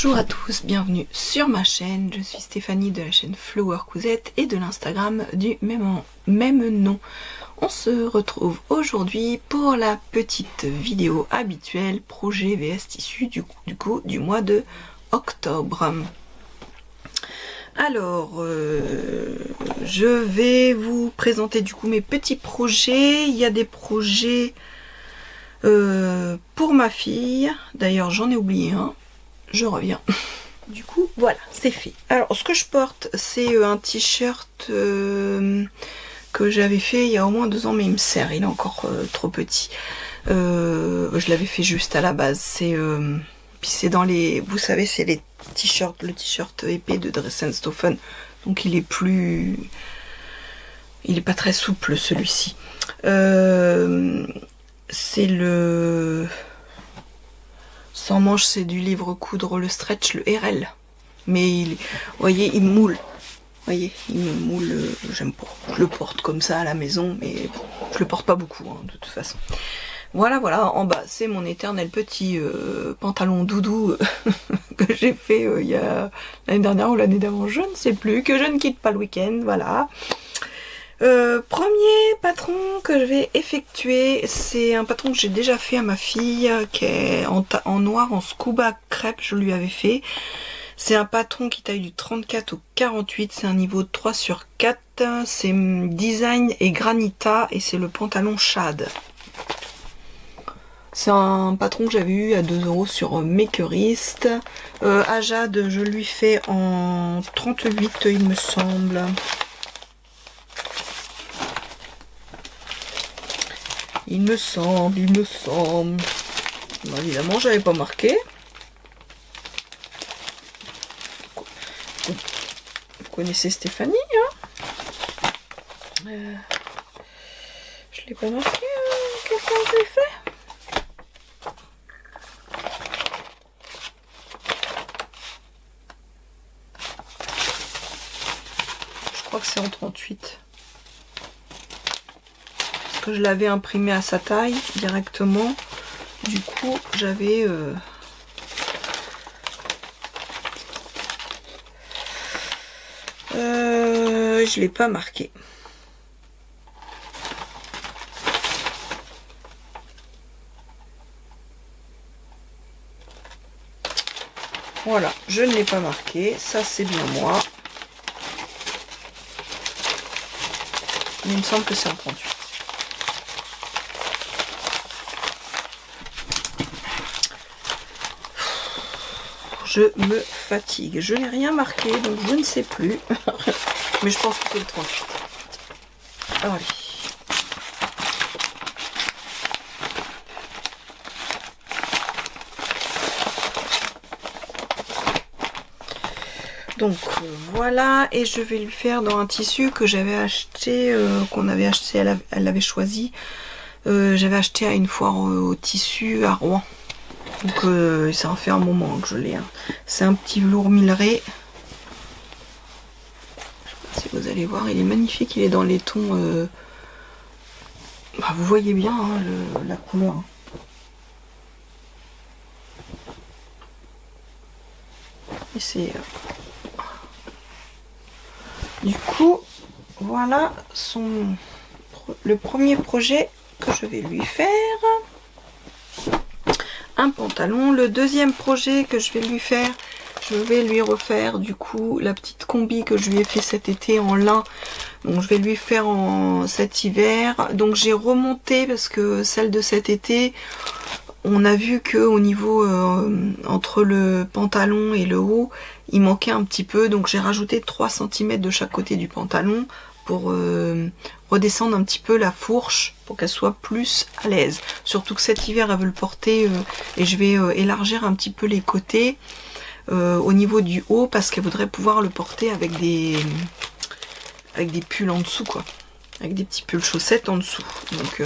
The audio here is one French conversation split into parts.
Bonjour à tous, bienvenue sur ma chaîne. Je suis Stéphanie de la chaîne Flower Cousette et de l'Instagram du même nom. On se retrouve aujourd'hui pour la petite vidéo habituelle projet vs tissu du mois de octobre. Alors, je vais vous présenter du coup mes petits projets. Il y a des projets pour ma fille. D'ailleurs, j'en ai oublié un. Je reviens. Du coup, voilà, c'est fait. Alors, ce que je porte, c'est un t-shirt que j'avais fait il y a au moins 2 ans, mais il me sert, il est encore trop petit. Je l'avais fait juste à la base. C'est puis c'est dans les, vous savez, c'est les t-shirts, le t-shirt épais de Dress & Stoffen. Donc il est pas très souple celui-ci. C'est le sans manche, c'est du livre coudre, le stretch, le RL. Mais vous voyez, il moule. Vous voyez, il me moule, j'aime pas. Je le porte comme ça à la maison, mais je le porte pas beaucoup, hein, de toute façon. Voilà, en bas, c'est mon éternel petit pantalon doudou que j'ai fait il y a l'année dernière ou l'année d'avant, je ne sais plus, que je ne quitte pas le week-end, voilà. Premier patron que je vais effectuer, c'est un patron que j'ai déjà fait à ma fille, qui est en noir, en scuba crêpe, je lui avais fait. C'est un patron qui taille du 34 au 48, c'est un niveau de 3/4, c'est design et granita et c'est le pantalon shad. C'est un patron que j'avais eu à 2 € sur Makerist. À Jade, je lui fais en 38, il me semble. Il me semble. Bon, évidemment, j'avais pas marqué. Vous connaissez Stéphanie, hein? Je l'ai pas marqué. Quel temps je l'ai fait? Je crois que c'est en 38. Que je l'avais imprimé à sa taille directement, du coup j'avais je l'ai pas marqué. Voilà, je ne l'ai pas marqué, ça c'est bien moi, mais il me semble que c'est en 38. Je me fatigue. Je n'ai rien marqué, donc je ne sais plus. Mais je pense que c'est le 38. Allez. Donc voilà, et je vais lui faire dans un tissu que j'avais acheté, qu'on avait acheté, elle l'avait choisi. J'avais acheté à une foire au tissu à Rouen. Donc ça en fait un moment que je l'ai. Hein. C'est un petit velours Milleray. Je sais pas si vous allez voir, il est magnifique. Il est dans les tons... Bah, vous voyez bien hein, la couleur. Et c'est... Du coup, voilà le premier projet que je vais lui faire. Un pantalon. Le deuxième projet que je vais lui faire, je vais lui refaire du coup la petite combi que je lui ai fait cet été en lin. Donc je vais lui faire cet hiver. Donc j'ai remonté parce que celle de cet été, on a vu que au niveau entre le pantalon et le haut, il manquait un petit peu. Donc j'ai rajouté 3 cm de chaque côté du pantalon pour redescendre un petit peu la fourche pour qu'elle soit plus à l'aise. Surtout que cet hiver elle veut le porter et je vais élargir un petit peu les côtés au niveau du haut parce qu'elle voudrait pouvoir le porter avec des pulls en dessous quoi. Avec des petits pulls chaussettes en dessous. Donc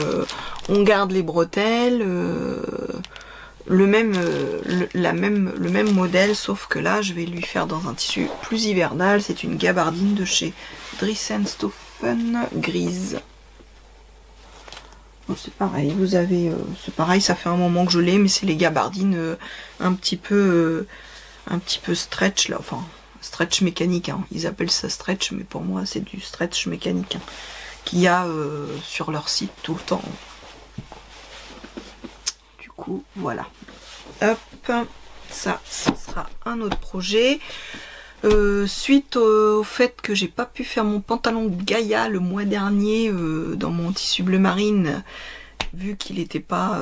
on garde les bretelles, le même modèle, sauf que là je vais lui faire dans un tissu plus hivernal. C'est une gabardine de chez Dress & Stoffen grise. Bon, c'est pareil, vous avez c'est pareil, ça fait un moment que je l'ai, mais c'est les gabardines un petit peu un petit peu stretch là, enfin stretch mécanique, hein. Ils appellent ça stretch, mais pour moi c'est du stretch mécanique, hein, qu'il y a sur leur site tout le temps. Du coup, voilà. Hop, ça sera un autre projet. Suite au fait que j'ai pas pu faire mon pantalon Gaïa le mois dernier dans mon tissu bleu marine, vu qu'il était pas,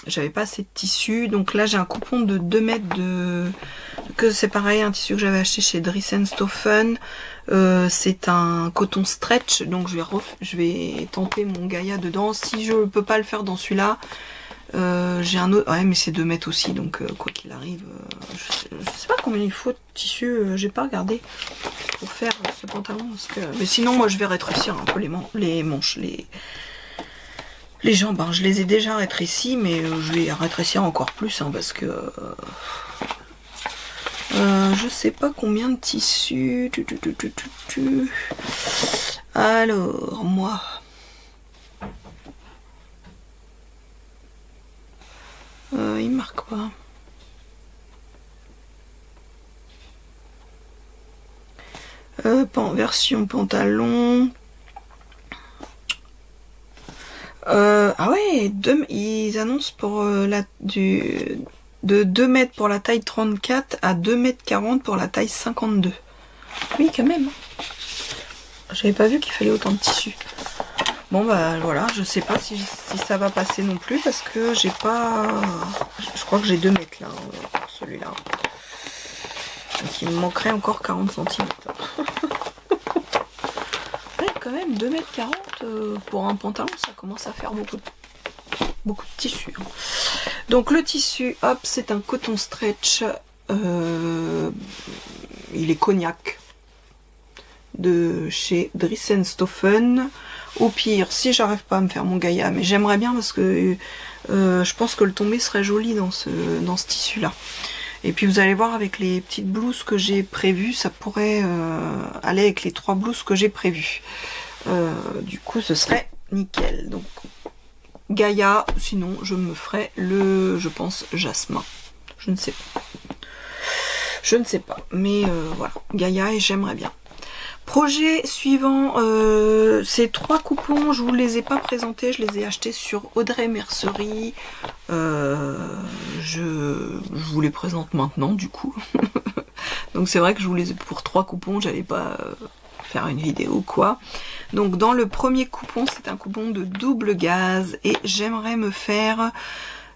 j'avais pas assez de tissu, donc là j'ai un coupon de 2 mètres que c'est pareil, un tissu que j'avais acheté chez Dries & Stoffen. C'est un coton stretch, donc je vais tenter mon Gaïa dedans. Si je peux pas le faire dans celui-là, j'ai un autre, ouais, mais c'est 2 mètres aussi, donc quoi qu'il arrive, je sais pas combien il faut de tissu, j'ai pas regardé pour faire ce pantalon, parce que, mais sinon moi je vais rétrécir un peu les manches, les jambes, hein. Je les ai déjà rétrécis, mais je vais rétrécir encore plus, hein, parce que je sais pas combien de tissu. Alors moi, il marque pas. Version pantalon. Ah ouais, ils annoncent pour de 2 mètres pour la taille 34 à 2 mètres 40 pour la taille 52. Oui, quand même. J'avais pas vu qu'il fallait autant de tissu. Bon bah voilà, je sais pas si ça va passer non plus, parce que j'ai pas... Je crois que j'ai 2 mètres là, pour celui-là. Donc il me manquerait encore 40 cm. Ouais, quand même, 2 mètres 40 pour un pantalon, ça commence à faire beaucoup de tissu. Donc le tissu, hop, c'est un coton stretch. Il est cognac. De chez Dries & Stoffen. Au pire, si j'arrive pas à me faire mon Gaïa, mais j'aimerais bien parce que je pense que le tombé serait joli dans ce tissu là. Et puis vous allez voir, avec les petites blouses que j'ai prévues, ça pourrait aller avec les 3 blouses que j'ai prévues. Du coup ce serait nickel. Donc Gaïa, sinon je me ferai je pense jasmin. Je ne sais pas. Je ne sais pas, mais voilà, Gaïa, et j'aimerais bien. Projet suivant, ces 3 coupons, je vous les ai pas présentés, je les ai achetés sur Audrey Mercerie. Je vous les présente maintenant du coup. Donc c'est vrai que je vous les ai pour 3 coupons, j'allais pas faire une vidéo quoi. Donc dans le premier coupon, c'est un coupon de double gaz, et j'aimerais me faire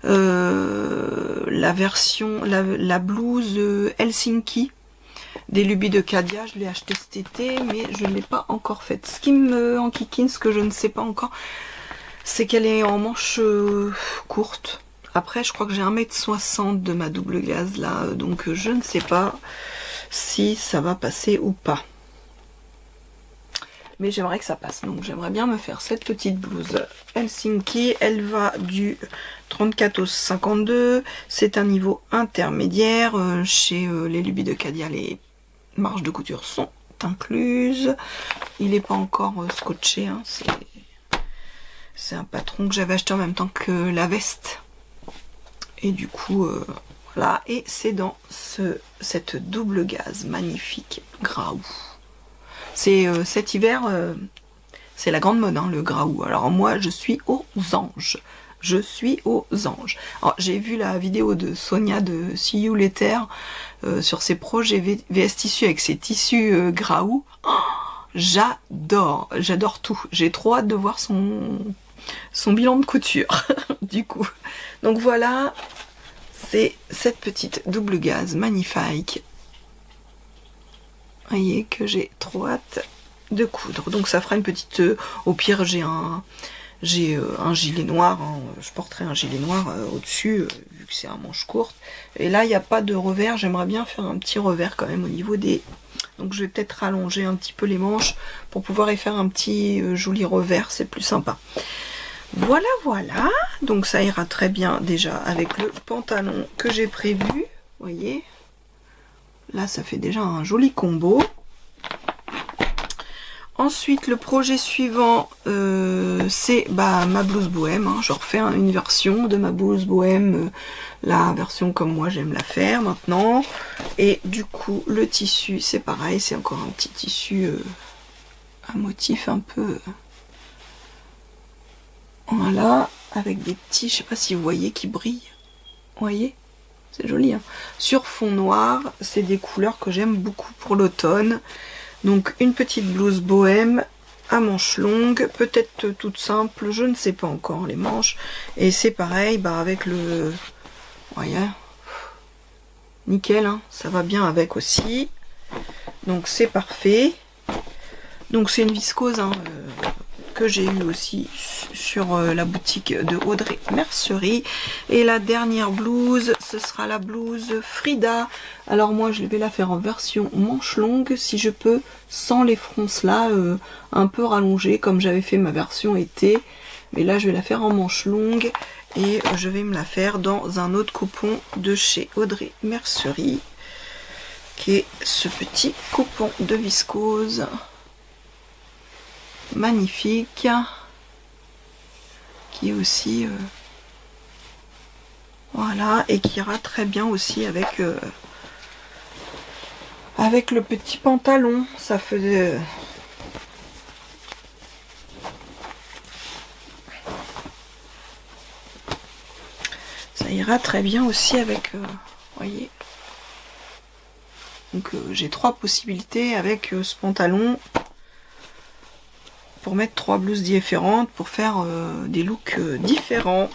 la version, la blouse Helsinki des Lubies de Cadia. Je l'ai acheté cet été, mais je ne l'ai pas encore faite. Ce qui me enquiquine, ce que je ne sais pas encore, c'est qu'elle est en manche courte. Après, je crois que j'ai 1,60 m de ma double gaz là, donc je ne sais pas si ça va passer ou pas. Mais j'aimerais que ça passe, donc j'aimerais bien me faire cette petite blouse Helsinki. Elle va du 34 au 52, c'est un niveau intermédiaire. Chez les Lubies de Cadia, les marges de couture sont incluses. Il n'est pas encore scotché, hein. C'est un patron que j'avais acheté en même temps que la veste. Et du coup, voilà, et c'est dans cette double gaz magnifique Graou. C'est cet hiver, c'est la grande mode, hein, le Graou. Alors moi, je suis aux anges. Je suis aux anges. Alors j'ai vu la vidéo de Sonia de See You Later sur ses projets VS Tissu avec ses tissus Graou. Oh, j'adore tout. J'ai trop hâte de voir son bilan de couture, du coup. Donc voilà, c'est cette petite double gaz magnifique. Vous voyez que j'ai trop hâte de coudre. Donc ça fera une petite... au pire, j'ai un gilet noir, hein. Je porterai un gilet noir au-dessus, vu que c'est un manche courte. Et là, il n'y a pas de revers. J'aimerais bien faire un petit revers quand même au niveau des... Donc je vais peut-être rallonger un petit peu les manches pour pouvoir y faire un petit joli revers. C'est plus sympa. Voilà, voilà. Donc ça ira très bien déjà avec le pantalon que j'ai prévu. Vous voyez ? Là, ça fait déjà un joli combo. Ensuite, le projet suivant, c'est ma blouse bohème. Hein. Je refais une version de ma blouse bohème, la version comme moi j'aime la faire maintenant. Et du coup, le tissu, c'est pareil, c'est encore un petit tissu, un motif un peu... voilà, avec des petits, je sais pas si vous voyez, qui brillent. Vous voyez? C'est joli, hein. Sur fond noir, c'est des couleurs que j'aime beaucoup pour l'automne. Donc une petite blouse bohème à manches longues, peut-être toute simple, je ne sais pas encore les manches. Et c'est pareil, avec le... Vous voyez, nickel, hein, ça va bien avec aussi. Donc c'est parfait. Donc c'est une viscose hein, que j'ai eu aussi sur la boutique de Audrey Mercerie. Et la dernière blouse, ce sera la blouse Frida. Alors moi je vais la faire en version manche longue si je peux, sans les fronces là un peu rallongées comme j'avais fait ma version été. Mais là je vais la faire en manche longue et je vais me la faire dans un autre coupon de chez Audrey Mercerie, qui est ce petit coupon de viscose magnifique, qui est aussi voilà, et qui ira très bien aussi avec avec le petit pantalon. Ça faisait ça ira très bien aussi avec voyez, donc j'ai 3 possibilités avec ce pantalon pour mettre 3 blouses différentes, pour faire des looks différents.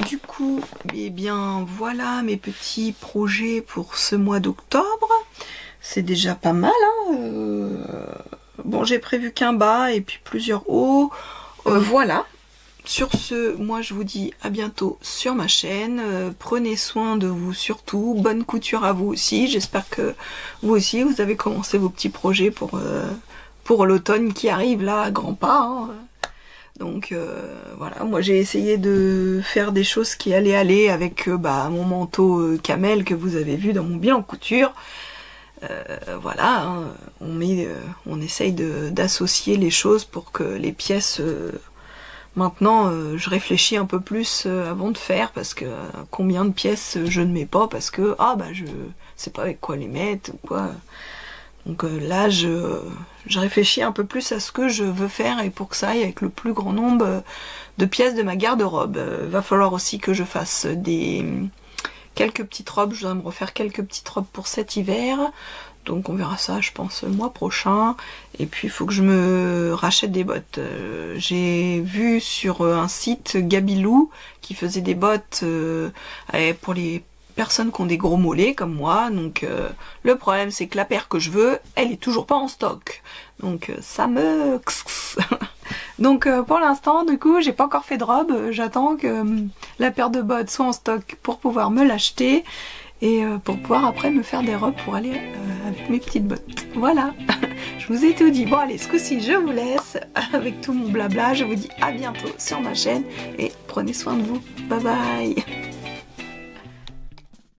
Du coup, eh bien voilà mes petits projets pour ce mois d'octobre. C'est déjà pas mal, hein. Bon, j'ai prévu qu'un bas et puis plusieurs hauts. Voilà. Sur ce, moi je vous dis à bientôt sur ma chaîne. Prenez soin de vous surtout. Bonne couture à vous aussi. J'espère que vous aussi, vous avez commencé vos petits projets pour l'automne qui arrive là à grands pas. Hein. Donc voilà, moi j'ai essayé de faire des choses qui allaient aller avec mon manteau camel que vous avez vu dans mon bilan couture. Voilà, hein, on essaye d'associer les choses pour que les pièces... maintenant, je réfléchis un peu plus avant de faire, parce que combien de pièces je ne mets pas, parce que je sais pas avec quoi les mettre ou quoi. Donc là, je réfléchis un peu plus à ce que je veux faire et pour que ça aille avec le plus grand nombre de pièces de ma garde-robe. Va falloir aussi que je fasse quelques petites robes. Je dois me refaire quelques petites robes pour cet hiver. Donc on verra ça, je pense, le mois prochain. Et puis il faut que je me rachète des bottes. J'ai vu sur un site Gabilou qui faisait des bottes pour les personnes qui ont des gros mollets comme moi. Donc le problème c'est que la paire que je veux, elle est toujours pas en stock. Donc ça me... Donc pour l'instant, du coup, j'ai pas encore fait de robe. J'attends que la paire de bottes soit en stock pour pouvoir me l'acheter. Et pour pouvoir après me faire des robes pour aller avec mes petites bottes. Voilà, je vous ai tout dit. Bon allez, ce coup-ci je vous laisse avec tout mon blabla. Je vous dis à bientôt sur ma chaîne et prenez soin de vous. Bye bye.